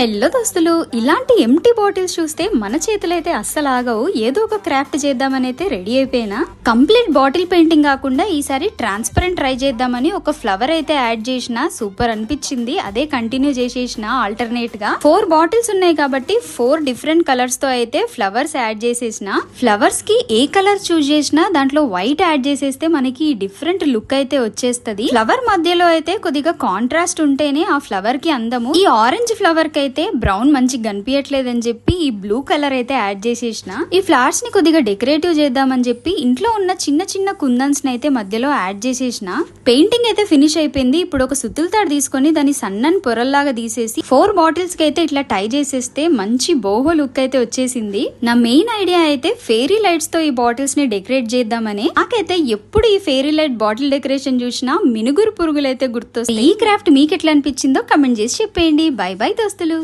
Hello దోస్తులు, ఇలాంటి empty bottles చూస్తే మన చేతులైతే అస్సలు ఆగవు. ఏదో ఒక క్రాఫ్ట్ చేద్దామని అయితే రెడీ అయిపోయినా. కంప్లీట్ బాటిల్ పెయింటింగ్ కాకుండా ఈసారి ట్రాన్స్పరెంట్ ట్రై చేద్దామని ఒక ఫ్లవర్ అయితే యాడ్ చేసిన. సూపర్ అనిపించింది. అదే కంటిన్యూ చేసేసిన. ఆల్టర్నేట్ గా 4 బాటిల్స్ ఉన్నాయి కాబట్టి 4 డిఫరెంట్ కలర్స్ తో అయితే ఫ్లవర్స్ యాడ్ చేసేసిన. ఫ్లవర్స్ కి ఏ కలర్ చూస్ చేసినా దాంట్లో వైట్ యాడ్ చేసేస్తే మనకి డిఫరెంట్ లుక్ అయితే వచ్చేస్తది. ఫ్లవర్ మధ్యలో అయితే కొద్దిగా కాంట్రాస్ట్ ఉంటేనే ఆ ఫ్లవర్ కి అందము. ఈ ఆరెంజ్ ఫ్లవర్ కి అయితే బ్రౌన్ మంచిగా కనిపించట్లేదని చెప్పి ఈ బ్లూ కలర్ అయితే యాడ్ చేసేసిన. ఈ ఫ్లవర్స్ ని కొద్దిగా డెకరేటివ్ చేద్దామని చెప్పి ఇంట్లో ఉన్న చిన్న చిన్న కుందన్స్ ని అయితే మధ్యలో యాడ్ చేసేసిన. పెయింటింగ్ అయితే ఫినిష్ అయిపోయింది. ఇప్పుడు ఒక సుత్తుల తాడు తీసుకొని దాని సన్నని పొరల్లాగా తీసేసి 4 బాటిల్స్ కి అయితే ఇట్లా టై చేసేస్తే మంచి బోహో లుక్ అయితే వచ్చేసింది. నా మెయిన్ ఐడియా అయితే ఫెయిరీ లైట్స్ తో ఈ బాటిల్స్ ని డెకరేట్ చేద్దామని. నాకైతే ఎప్పుడు ఈ ఫెయిరీ లైట్ బాటిల్ డెకరేషన్ చూసినా మినుగురు పురుగులు అయితే గుర్తొస్తాయి. ఈ క్రాఫ్ట్ మీకు ఎట్లా అనిపించిందో కమెంట్ చేసి చెప్పేయండి. బై బై దోస్తులు.